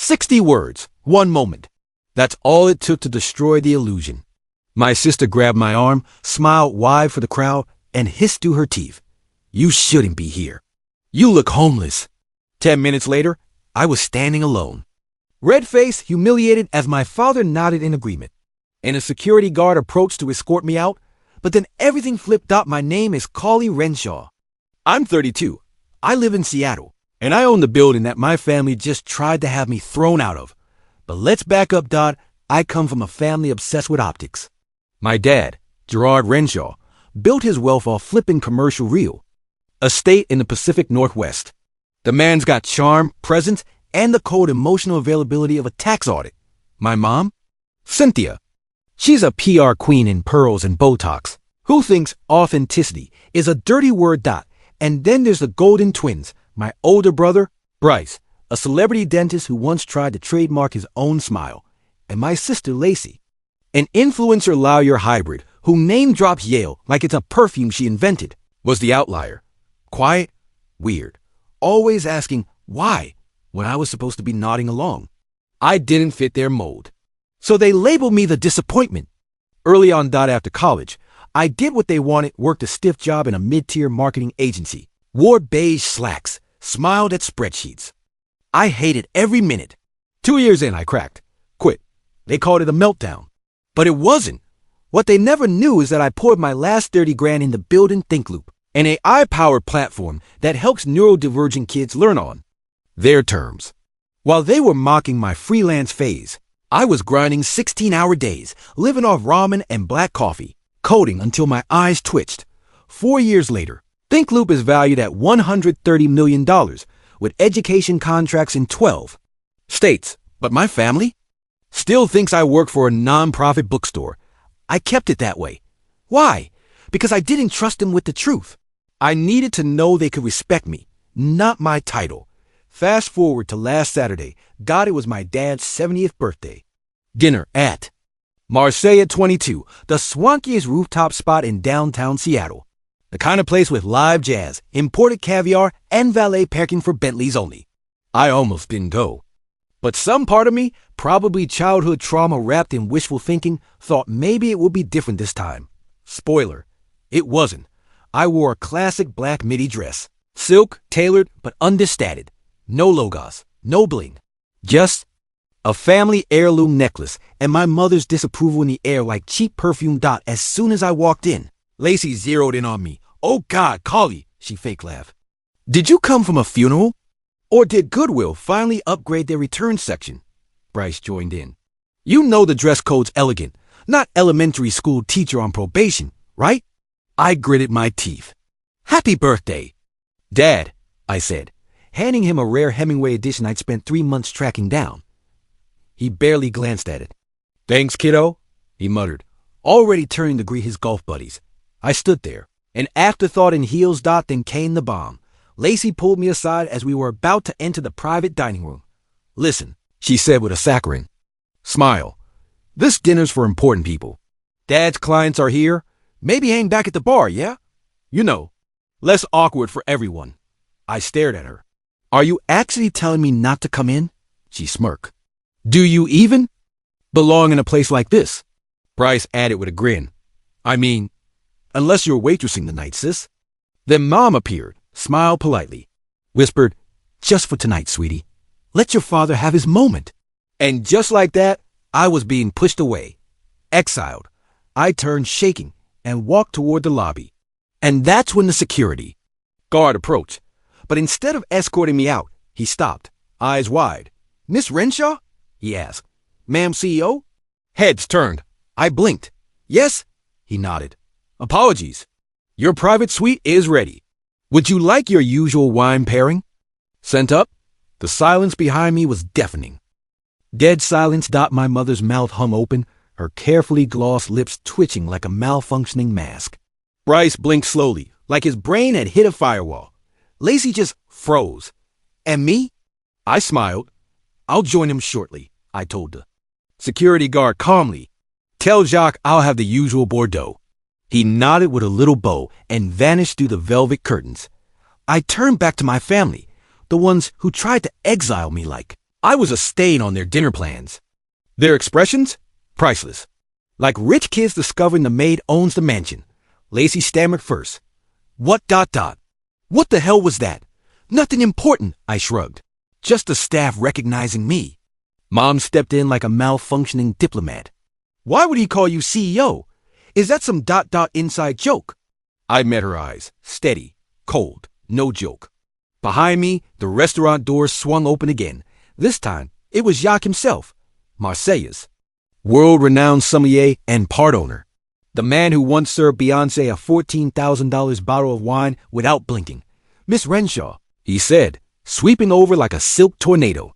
60 words, one moment. That's all it took to destroy the illusion. My sister grabbed my arm, smiled wide for the crowd, and hissed through her teeth. You shouldn't be here. You look homeless. 10 minutes later, I was standing alone. Red-faced, humiliated as my father nodded in agreement. And a security guard approached to escort me out, but then everything flipped up. My name is Collie Renshaw. I'm 32. I live in Seattle, and I own the building that my family just tried to have me thrown out of. But let's back up, Dot. I come from a family obsessed with optics. My dad, Gerard Renshaw, built his wealth off flipping commercial real estate in the Pacific Northwest. The man's got charm, presence, and the cold emotional availability of a tax audit. My mom? Cynthia. She's a PR queen in pearls and Botox, who thinks authenticity is a dirty word. Dot. And then there's the Golden Twins, my older brother, Bryce, a celebrity dentist who once tried to trademark his own smile, and my sister, Lacey, an influencer lawyer hybrid who name-drops Yale like it's a perfume she invented, was the outlier. Quiet, weird, always asking why when I was supposed to be nodding along. I didn't fit their mold. So they labeled me the disappointment. Early on, after college, I did what they wanted, worked a stiff job in a mid-tier marketing agency, wore beige slacks, smiled at spreadsheets. I hated every minute. 2 years in, I cracked. Quit. They called it a meltdown. But it wasn't. What they never knew is that I poured my last 30 grand into building ThinkLoop, an AI-powered platform that helps neurodivergent kids learn on their terms. While they were mocking my freelance phase, I was grinding 16-hour days, living off ramen and black coffee, coding until my eyes twitched. 4 years later, ThinkLoop is valued at $130 million, with education contracts in 12 states. But my family still thinks I work for a non-profit bookstore. I kept it that way. Why? Because I didn't trust them with the truth. I needed to know they could respect me, not my title. Fast forward to last Saturday. God, it was my dad's 70th birthday. Dinner at Marseille at 22, the swankiest rooftop spot in downtown Seattle. The kind of place with live jazz, imported caviar, and valet parking for Bentleys only. I almost didn't go. But some part of me, probably childhood trauma wrapped in wishful thinking, thought maybe it would be different this time. Spoiler, it wasn't. I wore a classic black midi dress. Silk, tailored, but understated. No logos, no bling. Just a family heirloom necklace and my mother's disapproval in the air like cheap perfume. As soon as I walked in, Lacey zeroed in on me. Oh God, Collie, she fake laughed. Did you come from a funeral? Or did Goodwill finally upgrade their return section? Bryce joined in. You know the dress code's elegant, not elementary school teacher on probation, right? I gritted my teeth. Happy birthday, Dad, I said, handing him a rare Hemingway edition I'd spent 3 months tracking down. He barely glanced at it. Thanks, kiddo, he muttered, already turning to greet his golf buddies. I stood there, an afterthought in heels. Then came the bomb. Lacey pulled me aside as we were about to enter the private dining room. Listen, she said with a saccharine smile. This dinner's for important people. Dad's clients are here. Maybe hang back at the bar, yeah? You know, less awkward for everyone. I stared at her. Are you actually telling me not to come in? She smirked. Do you even belong in a place like this? Bryce added with a grin. I mean, unless you're waitressing tonight, sis. Then Mom appeared, smiled politely, whispered, just for tonight, sweetie. Let your father have his moment. And just like that, I was being pushed away, exiled. I turned shaking and walked toward the lobby. And that's when the security guard approached. But instead of escorting me out, he stopped, eyes wide. Miss Renshaw? He asked. Ma'am, CEO? Heads turned. I blinked. Yes? He nodded. Apologies. Your private suite is ready. Would you like your usual wine pairing? Sent up? The silence behind me was deafening. Dead silence. My mother's mouth hung open, her carefully glossed lips twitching like a malfunctioning mask. Bryce blinked slowly, like his brain had hit a firewall. Lacey just froze. And me? I smiled. I'll join him shortly, I told her. Security guard calmly. Tell Jacques I'll have the usual Bordeaux. He nodded with a little bow and vanished through the velvet curtains. I turned back to my family, the ones who tried to exile me like I was a stain on their dinner plans. Their expressions? Priceless. Like rich kids discovering the maid owns the mansion. Lacey stammered first. What ... What the hell was that? Nothing important, I shrugged. Just the staff recognizing me. Mom stepped in like a malfunctioning diplomat. Why would he call you CEO? Is that some ... inside joke? I met her eyes, steady, cold, no joke. Behind me, the restaurant doors swung open again. This time, it was Jacques himself, Marseille's world-renowned sommelier and part owner. The man who once served Beyoncé a $14,000 bottle of wine without blinking. Miss Renshaw, he said, sweeping over like a silk tornado.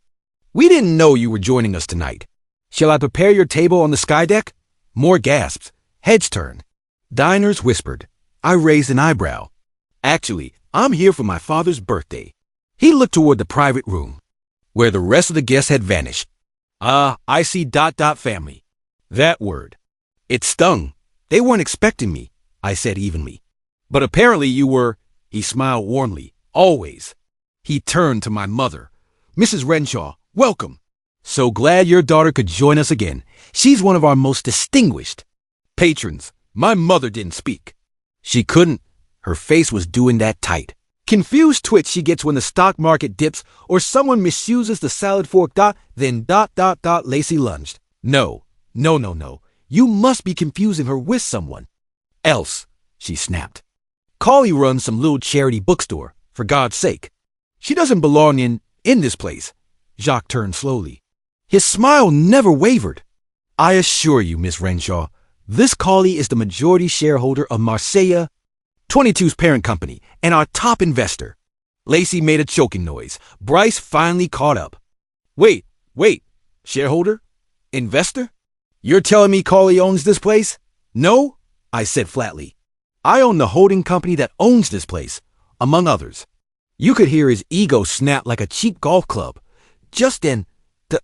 We didn't know you were joining us tonight. Shall I prepare your table on the sky deck? More gasps. Heads turned. Diners whispered. I raised an eyebrow. Actually, I'm here for my father's birthday. He looked toward the private room, where the rest of the guests had vanished. I see ... family. That word. It stung. They weren't expecting me, I said evenly. But apparently you were, he smiled warmly, always. He turned to my mother. Mrs. Renshaw, welcome. So glad your daughter could join us again. She's one of our most distinguished patrons. My mother didn't speak. She couldn't. Her face was doing that tight. Confused twitch she gets when the stock market dips or someone misuses the salad fork ... then ... Lacey lunged. No. You must be confusing her with someone else, she snapped. Collie runs some little charity bookstore, for God's sake. She doesn't belong in this place. Jacques turned slowly. His smile never wavered. I assure you, Miss Renshaw, this Collie is the majority shareholder of Marseille 22's parent company and our top investor. Lacey made a choking noise. Bryce finally caught up. Wait, shareholder? Investor? You're telling me Collie owns this place? No, I said flatly. I own the holding company that owns this place, among others. You could hear his ego snap like a cheap golf club. Just then, the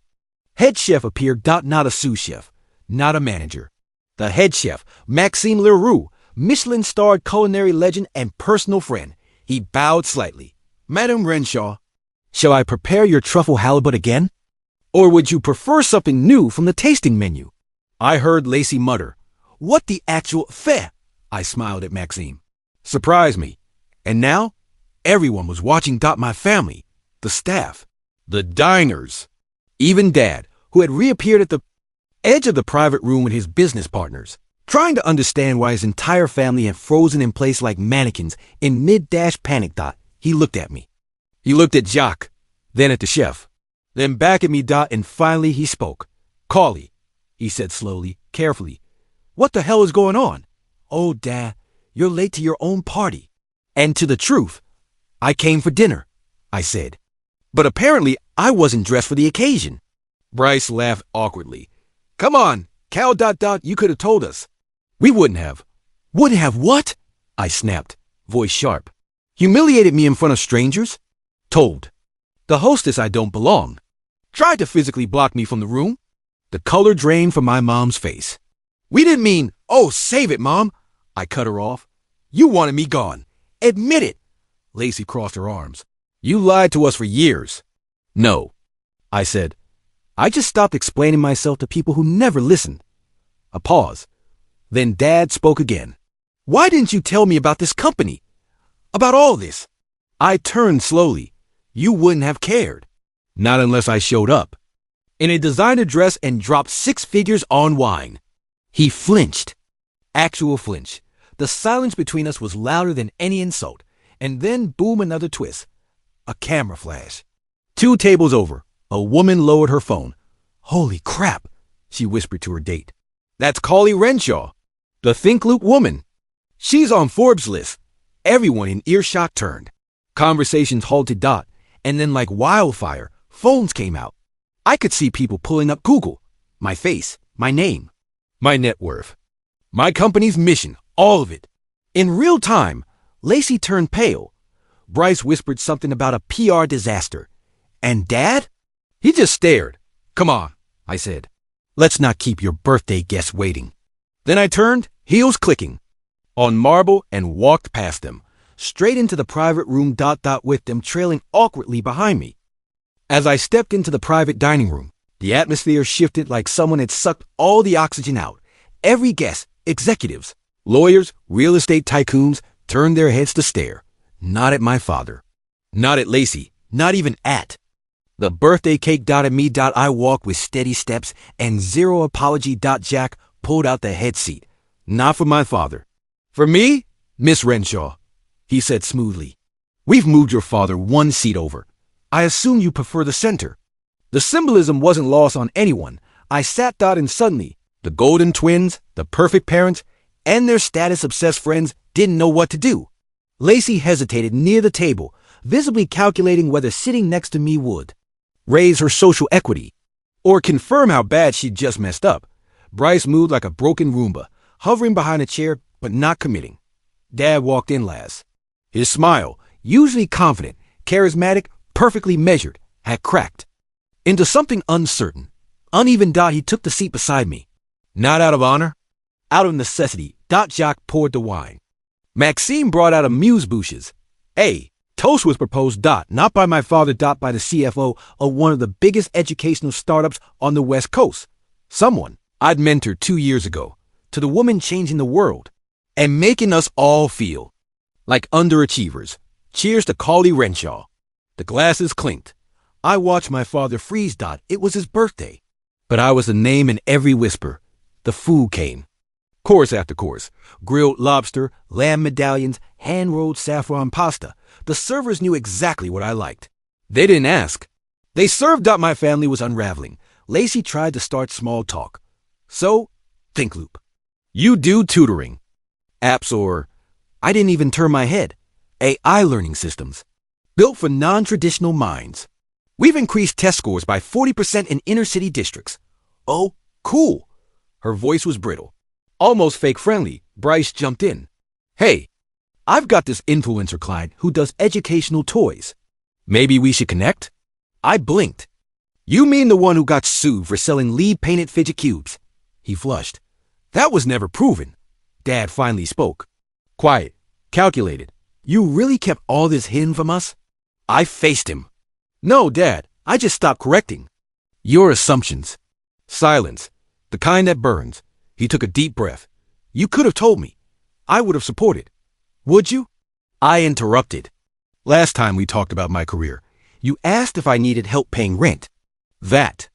head chef appeared. Not a sous chef, not a manager. The head chef, Maxime Leroux, Michelin-starred culinary legend and personal friend. He bowed slightly. Madame Renshaw, shall I prepare your truffle halibut again? Or would you prefer something new from the tasting menu? I heard Lacey mutter, what the actual fe? I smiled at Maxime. Surprised me. And now, everyone was watching. My family, the staff, the diners, even Dad, who had reappeared at the edge of the private room with his business partners, trying to understand why his entire family had frozen in place like mannequins in mid-panic. He looked at me. He looked at Jacques, then at the chef, then back at me. And finally he spoke. Collie, he said slowly, carefully. What the hell is going on? Oh, Dad, you're late to your own party. And to the truth, I came for dinner, I said. But apparently I wasn't dressed for the occasion. Bryce laughed awkwardly. Come on, Cal. You could have told us. We wouldn't have. Wouldn't have what? I snapped, voice sharp. Humiliated me in front of strangers? Told the hostess I don't belong. Tried to physically block me from the room. The color drained from my mom's face. We didn't mean, oh, save it, Mom. I cut her off. You wanted me gone. Admit it. Lacey crossed her arms. You lied to us for years. No, I said. I just stopped explaining myself to people who never listened. A pause. Then Dad spoke again. Why didn't you tell me about this company? About all this? I turned slowly. You wouldn't have cared. Not unless I showed up in a designer dress and dropped 6 figures on wine. He flinched. Actual flinch. The silence between us was louder than any insult. And then boom, another twist. A camera flash. 2 tables over. A woman lowered her phone. Holy crap, she whispered to her date. That's Collie Renshaw, the Think Loop woman. She's on Forbes' list. Everyone in earshot turned. Conversations halted. And then like wildfire, phones came out. I could see people pulling up Google. My face, my name, my net worth, my company's mission, all of it. In real time, Lacey turned pale. Bryce whispered something about a PR disaster. And Dad? He just stared. Come on, I said. Let's not keep your birthday guests waiting. Then I turned, heels clicking, on marble and walked past them, straight into the private room. With them trailing awkwardly behind me. As I stepped into the private dining room, the atmosphere shifted like someone had sucked all the oxygen out. Every guest, executives, lawyers, real estate tycoons, turned their heads to stare. Not at my father. Not at Lacey. Not even at. The birthday cake dotted me. I walked with steady steps and zero apology. Jack pulled out the head seat. Not for my father. For me, Miss Renshaw, he said smoothly. We've moved your father one seat over. I assume you prefer the center. The symbolism wasn't lost on anyone. I sat and suddenly, the golden twins, the perfect parents, and their status-obsessed friends didn't know what to do. Lacey hesitated near the table, visibly calculating whether sitting next to me would raise her social equity or confirm how bad she'd just messed up. Bryce moved like a broken Roomba, hovering behind a chair but not committing. Dad walked in last. His smile, usually confident, charismatic, perfectly measured, had cracked into something uncertain. Uneven. He took the seat beside me. Not out of honor, out of necessity. Jacques poured the wine. Maxime brought out amuse-bouches. A toast was proposed. Not by my father. By the CFO of one of the biggest educational startups on the West Coast. Someone I'd mentored 2 years ago. To the woman changing the world and making us all feel like underachievers. Cheers to Carly Renshaw. The glasses clinked. I watched my father freeze. It was his birthday. But I was the name in every whisper. The food came. Course after course. Grilled lobster, lamb medallions, hand-rolled saffron pasta. The servers knew exactly what I liked. They didn't ask. They served. My family was unraveling. Lacey tried to start small talk. So, think loop. You do tutoring. Apps or, I didn't even turn my head. AI learning systems. Built for non-traditional minds. We've increased test scores by 40% in inner-city districts. Oh, cool. Her voice was brittle. Almost fake-friendly. Bryce jumped in. Hey, I've got this influencer client who does educational toys. Maybe we should connect? I blinked. You mean the one who got sued for selling lead-painted fidget cubes? He flushed. That was never proven. Dad finally spoke. Quiet. Calculated. You really kept all this hidden from us? I faced him. No, Dad. I just stopped correcting your assumptions. Silence. The kind that burns. He took a deep breath. You could have told me. I would have supported. Would you? I interrupted. Last time we talked about my career, you asked if I needed help paying rent. That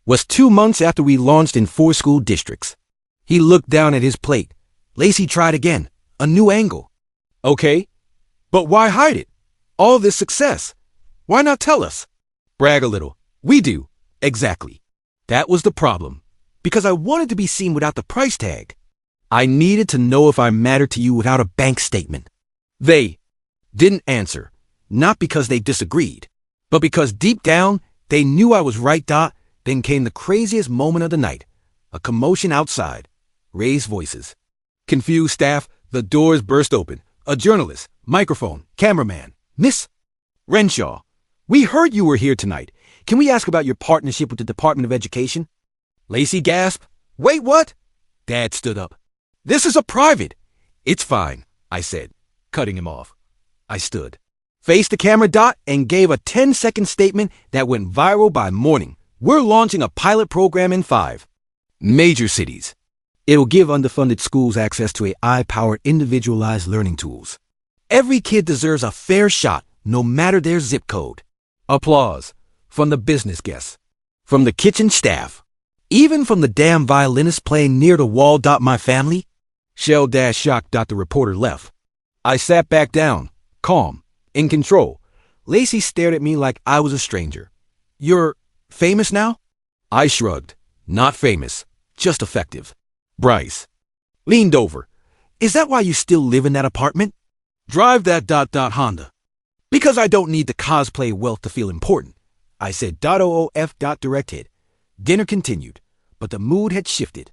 was 2 months after we launched in 4 school districts. He looked down at his plate. Lacey tried again. A new angle. Okay, but why hide it? All this success. Why not tell us? Brag a little. We do. Exactly. That was the problem. Because I wanted to be seen without the price tag. I needed to know if I mattered to you without a bank statement. They didn't answer. Not because they disagreed, but because deep down, they knew I was right. Then came the craziest moment of the night. A commotion outside. Raised voices. Confused staff. The doors burst open. A journalist. Microphone. Cameraman. Miss Renshaw, we heard you were here tonight. Can we ask about your partnership with the Department of Education? Lacey gasped. Wait, what? Dad stood up. This is a private. It's fine, I said, cutting him off. I stood, faced the camera and gave a 10-second statement that went viral by morning. We're launching a pilot program in 5 major cities. It'll give underfunded schools access to AI-powered individualized learning tools. Every kid deserves a fair shot, no matter their zip code. Applause from the business guests, from the kitchen staff, even from the damn violinist playing near the wall. My family? Shocked. The reporter left. I sat back down, calm, in control. Lacey stared at me like I was a stranger. You're famous now? I shrugged. Not famous, just effective. Bryce leaned over. Is that why you still live in that apartment? Drive that Honda. Because I don't need the cosplay wealth to feel important. I said .oof. Direct hit. Dinner continued, but the mood had shifted.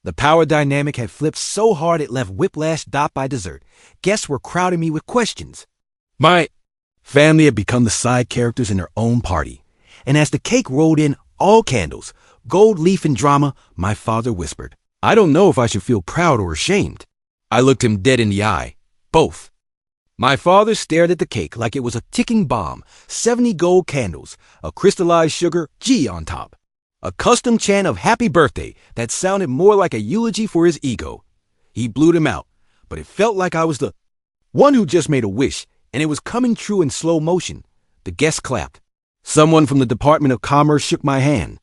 The power dynamic had flipped so hard it left whiplash. By dessert, guests were crowding me with questions. My family had become the side characters in their own party. And as the cake rolled in, all candles, gold leaf and drama, my father whispered, I don't know if I should feel proud or ashamed. I looked him dead in the eye. Both. My father stared at the cake like it was a ticking bomb, 70 gold candles, a crystallized sugar G on top, a custom chant of happy birthday that sounded more like a eulogy for his ego. He blew them out, but it felt like I was the one who just made a wish, and it was coming true in slow motion. The guests clapped. Someone from the Department of Commerce shook my hand.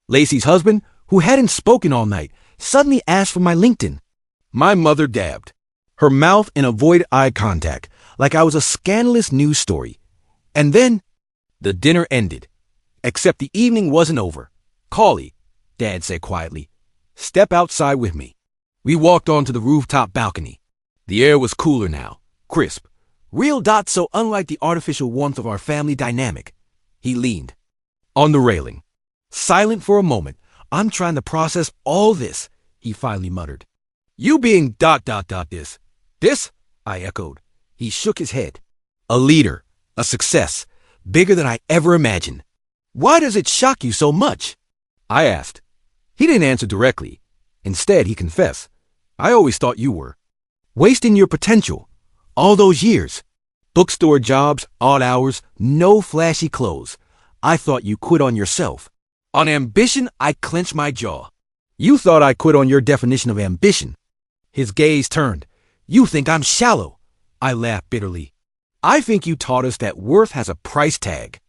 Lacey's husband, who hadn't spoken all night, suddenly asked for my LinkedIn. My mother dabbed, her mouth in avoided eye contact, like I was a scandalous news story. And then the dinner ended. Except the evening wasn't over. "Callie," Dad said quietly, "step outside with me." We walked onto the rooftop balcony. The air was cooler now, crisp. Real dots so unlike the artificial warmth of our family dynamic. He leaned on the railing. Silent for a moment. "I'm trying to process all this," he finally muttered. "You being ... this. This?" I echoed. He shook his head. "A leader, a success, bigger than I ever imagined." "Why does it shock you so much?" I asked. He didn't answer directly. Instead, he confessed. "I always thought you were wasting your potential. All those years. Bookstore jobs, odd hours, no flashy clothes. I thought you quit on yourself. On ambition, I clenched my jaw. You thought I quit on your definition of ambition." His gaze turned. "You think I'm shallow." I laughed bitterly. "I think you taught us that worth has a price tag.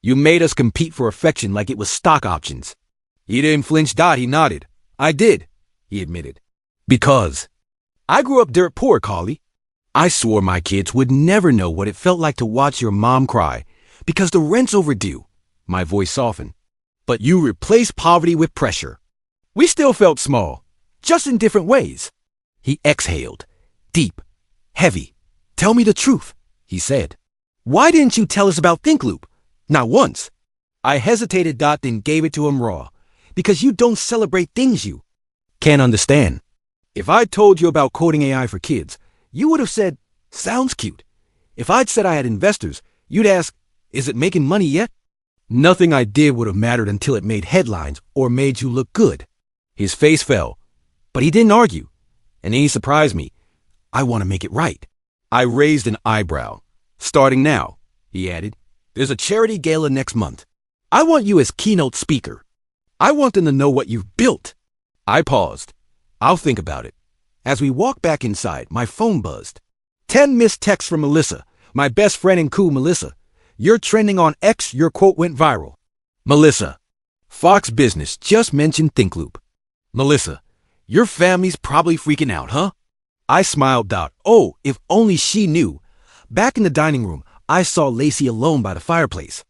You made us compete for affection like it was stock options." He didn't flinch. He nodded. "I did," he admitted. "Because I grew up dirt poor, Callie. I swore my kids would never know what it felt like to watch your mom cry because the rent's overdue." My voice softened. "But you replaced poverty with pressure. We still felt small, just in different ways." He exhaled, deep, heavy. "Tell me the truth," he said. "Why didn't you tell us about Think Loop? Not once." I hesitated. Then gave it to him raw. "Because you don't celebrate things you can't understand. If I'd told you about coding AI for kids, you would have said, 'Sounds cute.' If I'd said I had investors, you'd ask, 'Is it making money yet?' Nothing I did would have mattered until it made headlines or made you look good." His face fell, but he didn't argue. And then he surprised me. "I want to make it right." I raised an eyebrow. "Starting now," he added. "There's a charity gala next month. I want you as keynote speaker. I want them to know what you've built." I paused. "I'll think about it." As we walked back inside, my phone buzzed. 10 missed texts from Melissa, my best friend and cool Melissa. "You're trending on X, your quote went viral." Melissa. "Fox Business just mentioned Think Loop." Melissa. "Your family's probably freaking out, huh?" I smiled. "Oh, if only she knew." Back in the dining room, I saw Lacey alone by the fireplace,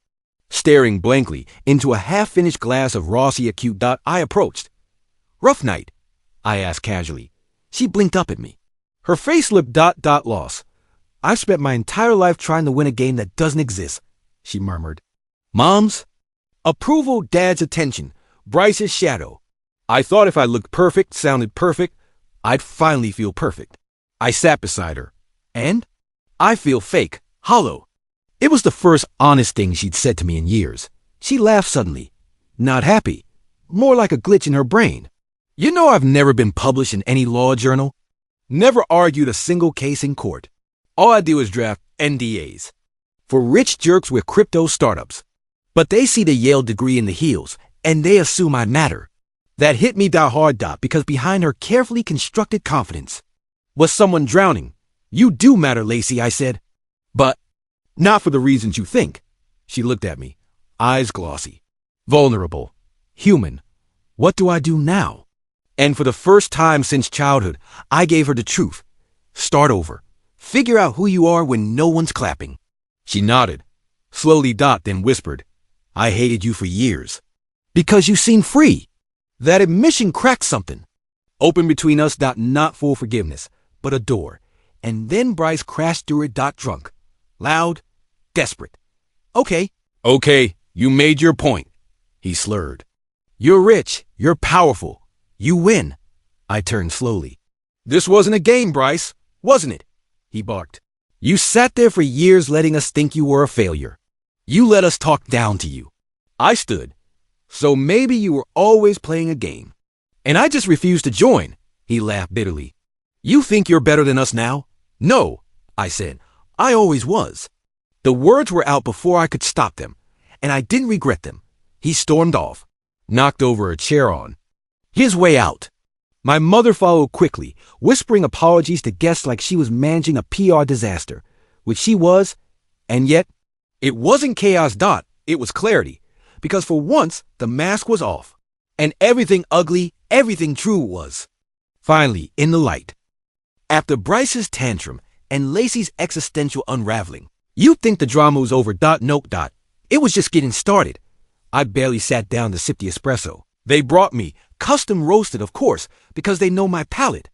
staring blankly into a half-finished glass of Rossi Acute. I approached. "Rough night?" I asked casually. She blinked up at me. Her face looked ... lost. "I've spent my entire life trying to win a game that doesn't exist," she murmured. "Mom's approval, Dad's attention, Bryce's shadow. I thought if I looked perfect, sounded perfect, I'd finally feel perfect." I sat beside her. "And? I feel fake, hollow." It was the first honest thing she'd said to me in years. She laughed suddenly. Not happy. More like a glitch in her brain. "You know I've never been published in any law journal. Never argued a single case in court. All I do is draft NDAs for rich jerks with crypto startups. But they see the Yale degree in the heels, and they assume I matter." That hit me hard. Because behind her carefully constructed confidence was someone drowning. "You do matter, Lacey," I said. "But not for the reasons you think." She looked at me, eyes glossy, vulnerable, human. What do I do now? And for the first time since childhood, I gave her the truth. Start over. Figure out who you are when no one's clapping. She nodded, slowly. Then whispered, "I hated you for years. Because you seemed free." That admission cracked something. Open between us. Not full forgiveness, but a door. And then Bryce crashed through it. Drunk. Loud. Desperate. Okay, you made your point," he slurred. "You're rich. You're powerful. You win." I turned slowly. "This wasn't a game, Bryce, wasn't it?" he barked. "You sat there for years letting us think you were a failure. You let us talk down to you." I stood. "So maybe you were always playing a game. And I just refused to join," he laughed bitterly. "You think you're better than us now?" "No," I said. I always was. The words were out before I could stop them, and I didn't regret them. He stormed off, knocked over a chair on his way out. My mother followed quickly, whispering apologies to guests like she was managing a PR disaster, which she was, and yet it wasn't chaos. It was clarity, because for once the mask was off, and everything ugly, everything true was finally in the light. After Bryce's tantrum and Lacey's existential unraveling, you'd think the drama was over. Nope. It was just getting started. I barely sat down to sip the espresso. They brought me custom roasted, of course, because they know my palate.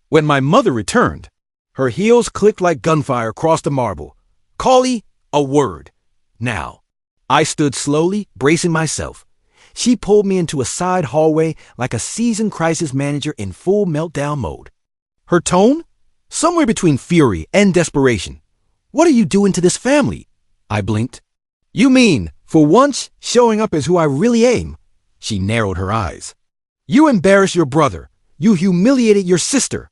When my mother returned, her heels clicked like gunfire across the marble. Callie, a word. Now. I stood slowly, bracing myself. She pulled me into a side hallway like a seasoned crisis manager in full meltdown mode. Her tone? Somewhere between fury and desperation. What are you doing to this family? I blinked. You mean, for once, showing up as who I really am? She narrowed her eyes. You embarrassed your brother. You humiliated your sister.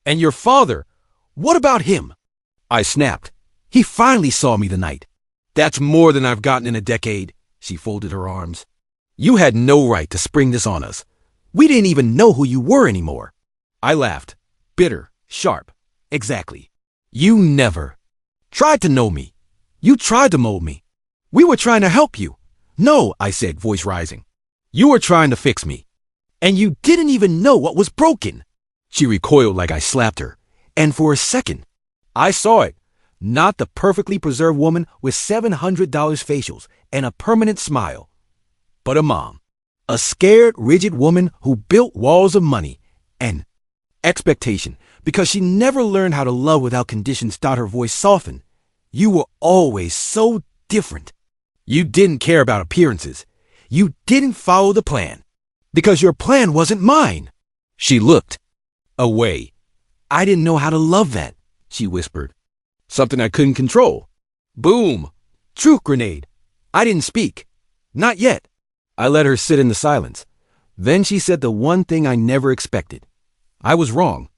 And your father. What about him? I snapped. He finally saw me tonight. That's more than I've gotten in a decade. She folded her arms. You had no right to spring this on us. We didn't even know who you were anymore. I laughed. Bitter, sharp. Exactly. You never tried to know me. You tried to mold me. We were trying to help you. No, I said, voice rising. You were trying to fix me. And you didn't even know what was broken. She recoiled like I slapped her. And for a second, I saw it. Not the perfectly preserved woman with $700 facials and a permanent smile, but a mom. A scared, rigid woman who built walls of money and expectation because she never learned how to love without conditions. Her voice softened. You were always so different. You didn't care about appearances. You didn't follow the plan because your plan wasn't mine. She looked away. I didn't know how to love that, she whispered. Something I couldn't control. Boom. Truth grenade. I didn't speak. Not yet. I let her sit in the silence. Then she said the one thing I never expected. I was wrong.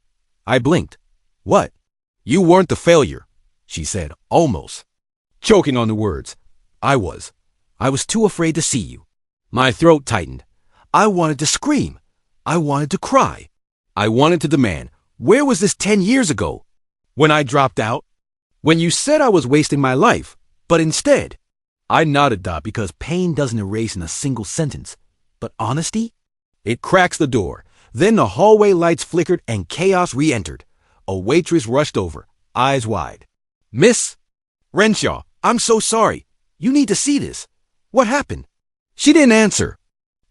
I blinked. What? You weren't the failure, she said, almost choking on the words. I was. I was too afraid to see you. My throat tightened. I wanted to scream. I wanted to cry. I wanted to demand, where was this 10 years ago? When I dropped out? When you said I was wasting my life, but instead, I nodded, because pain doesn't erase in a single sentence. But honesty? It cracks the door. Then the hallway lights flickered and chaos re-entered. A waitress rushed over, eyes wide. Miss Renshaw, I'm so sorry. You need to see this. What happened? She didn't answer,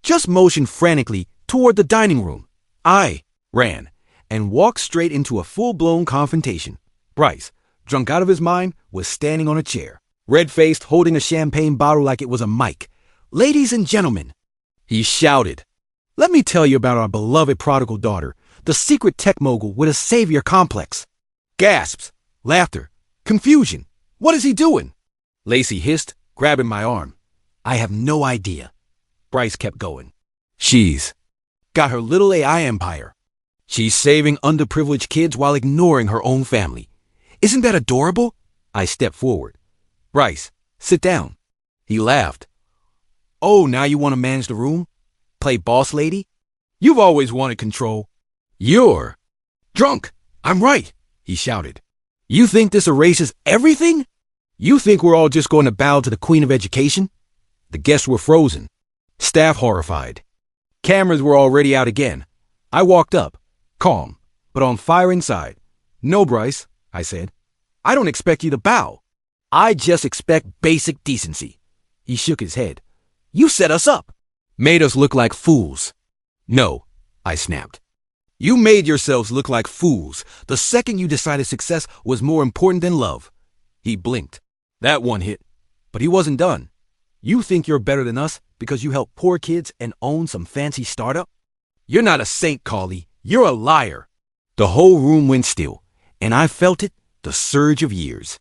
just motioned frantically toward the dining room. I ran and walked straight into a full-blown confrontation. Bryce, drunk out of his mind, was standing on a chair, red-faced, holding a champagne bottle like it was a mic. Ladies and gentlemen, he shouted, let me tell you about our beloved prodigal daughter, the secret tech mogul with a savior complex. Gasps, laughter, confusion. What is he doing? Lacey hissed, grabbing my arm. I have no idea. Bryce kept going. She's got her little AI empire. She's saving underprivileged kids while ignoring her own family. Isn't that adorable? I stepped forward. Bryce, sit down. He laughed. Oh, now you want to manage the room? Play boss lady? You've always wanted control. You're drunk. I'm right, he shouted. You think this erases everything? You think we're all just going to bow to the queen of education? The guests were frozen. Staff horrified. Cameras were already out again. I walked up, calm, but on fire inside. No, Bryce, I said. I don't expect you to bow. I just expect basic decency. He shook his head. You set us up. Made us look like fools. No, I snapped. You made yourselves look like fools the second you decided success was more important than love. He blinked. That one hit. But he wasn't done. You think you're better than us because you help poor kids and own some fancy startup? You're not a saint, Callie. You're a liar. The whole room went still, and I felt it, the surge of years.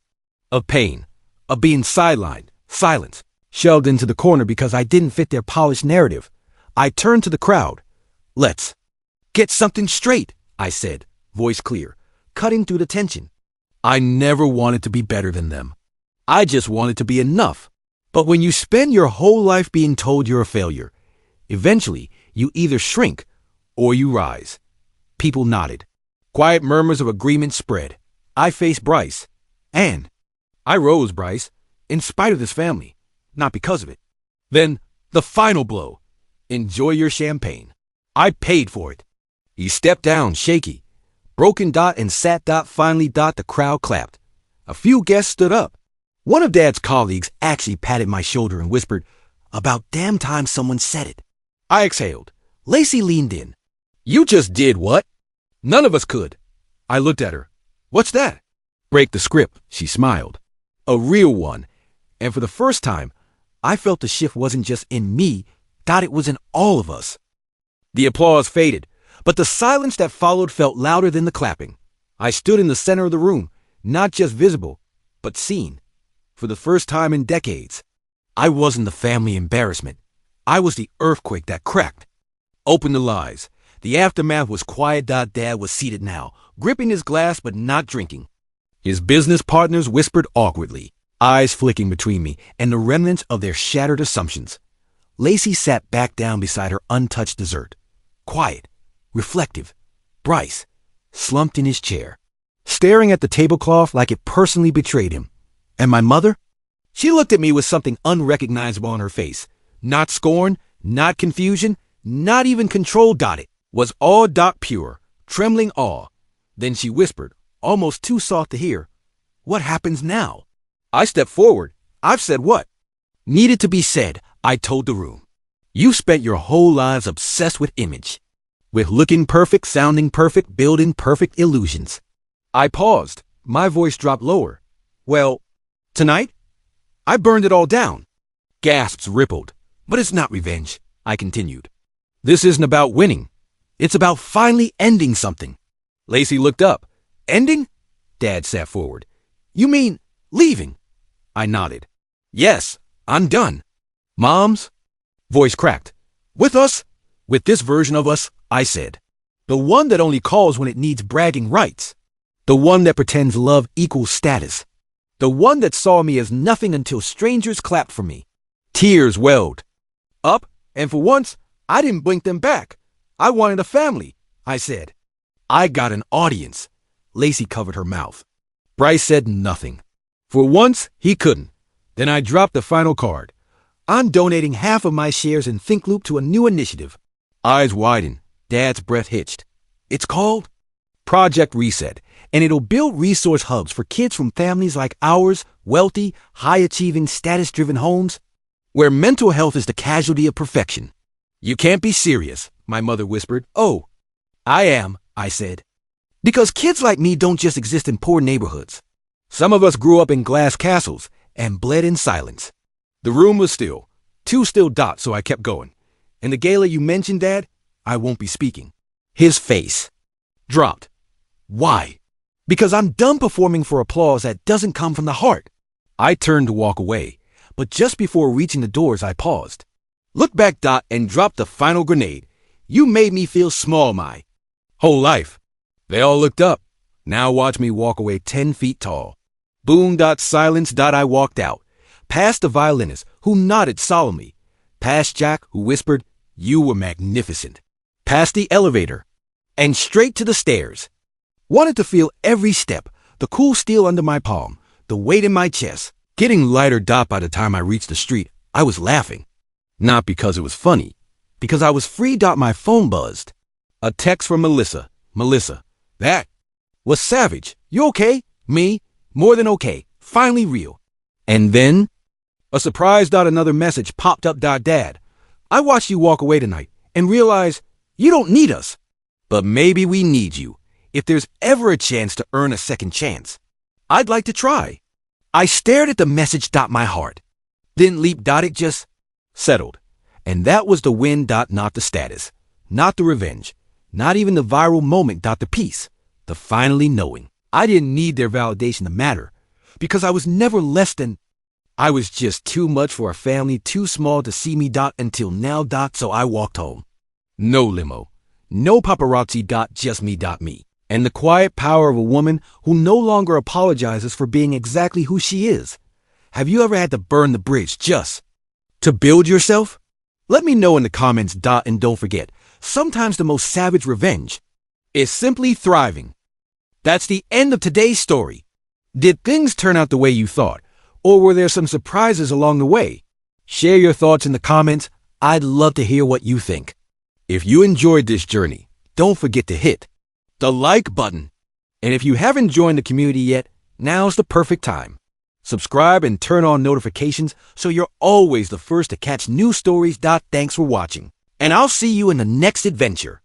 Of pain, of being sidelined, silenced, shoved into the corner because I didn't fit their polished narrative. I turned to the crowd. Let's get something straight, I said, voice clear, cutting through the tension. I never wanted to be better than them. I just wanted to be enough. But when you spend your whole life being told you're a failure, eventually you either shrink or you rise. People nodded. Quiet murmurs of agreement spread. I faced Bryce. And I rose, Bryce, in spite of this family, not because of it. Then, the final blow. Enjoy your champagne. I paid for it. He stepped down, shaky. Broken Dot and Sat Dot finally dot the crowd clapped. A few guests stood up. One of Dad's colleagues actually patted my shoulder and whispered, "About damn time someone said it." I exhaled. Lacey leaned in. "You just did what?" "None of us could." I looked at her. "What's that?" "Break the script," she smiled. A real one. And for the first time, I felt the shift wasn't just in me, Dot, it was in all of us. The applause faded, but the silence that followed felt louder than the clapping. I stood in the center of the room, not just visible, but seen. For the first time in decades, I wasn't the family embarrassment. I was the earthquake that cracked. Open the lies. The aftermath was quiet. Dad was seated now, gripping his glass but not drinking. His business partners whispered awkwardly, eyes flicking between me and the remnants of their shattered assumptions. Lacey sat back down beside her untouched dessert. Quiet, reflective. Bryce, slumped in his chair, staring at the tablecloth like it personally betrayed him. And my mother? She looked at me with something unrecognizable on her face. Not scorn, not confusion, not even control. It was all Dot pure, trembling awe. Then she whispered, almost too soft to hear, "What happens now?" I stepped forward. "I've said what needed to be said," I told the room. "You spent your whole lives obsessed with image, with looking perfect, sounding perfect, building perfect illusions." I paused. My voice dropped lower. "Well, tonight, I burned it all down." Gasps rippled. "But it's not revenge," I continued. "This isn't about winning. It's about finally ending something." Lacey looked up. "Ending?" Dad sat forward. "You mean leaving?" I nodded. "Yes, I'm done." "Mom's?" Voice cracked. "With us?" "With this version of us," I said. "The one that only calls when it needs bragging rights. The one that pretends love equals status. The one that saw me as nothing until strangers clapped for me." Tears welled up, and for once, I didn't blink them back. "I wanted a family," I said. "I got an audience." Lacey covered her mouth. Bryce said nothing. For once, he couldn't. Then I dropped the final card. "I'm donating half of my shares in Think Loop to a new initiative." Eyes widened. Dad's breath hitched. "It's called Project Reset, and it'll build resource hubs for kids from families like ours, wealthy, high-achieving, status-driven homes, where mental health is the casualty of perfection." "You can't be serious," my mother whispered. "Oh, I am," I said. "Because kids like me don't just exist in poor neighborhoods. Some of us grew up in glass castles and bled in silence." The room was still. Too still. So I kept going. "In the gala you mentioned, Dad, I won't be speaking." His face dropped. "Why?" "Because I'm done performing for applause that doesn't come from the heart." I turned to walk away, but just before reaching the doors I paused. "Look back, and drop the final grenade. You made me feel small my whole life." They all looked up. Now watch me walk away 10 feet tall. Boom. Silence. I walked out. Past the violinist, who nodded solemnly. Past Jack, who whispered, "You were magnificent." Past the elevator. And straight to the stairs. Wanted to feel every step, the cool steel under my palm, the weight in my chest. Getting lighter. By the time I reached the street, I was laughing. Not because it was funny, because I was free. My phone buzzed. A text from Melissa. "Melissa, that was savage. You okay?" "Me? More than okay. Finally real." And then, a surprise. Another message popped up. "Dad, I watched you walk away tonight and realize you don't need us. But maybe we need you. If there's ever a chance to earn a second chance, I'd like to try." I stared at the message. My heart didn't leap. It just settled. And that was the win. Not the status, not the revenge, not even the viral moment. The peace, the finally knowing. I didn't need their validation to matter, because I was never less than. I was just too much for a family too small to see me. Until now. So I walked home. No limo, no paparazzi. Just me. Me. and the quiet power of a woman who no longer apologizes for being exactly who she is. Have you ever had to burn the bridge just to build yourself? Let me know in the comments. And don't forget, sometimes the most savage revenge is simply thriving. That's the end of today's story. Did things turn out the way you thought, or were there some surprises along the way? Share your thoughts in the comments. I'd love to hear what you think. If you enjoyed this journey, don't forget to hit the like button. And if you haven't joined the community yet, now's the perfect time. Subscribe and turn on notifications so you're always the first to catch new stories. Thanks for watching, and I'll see you in the next adventure.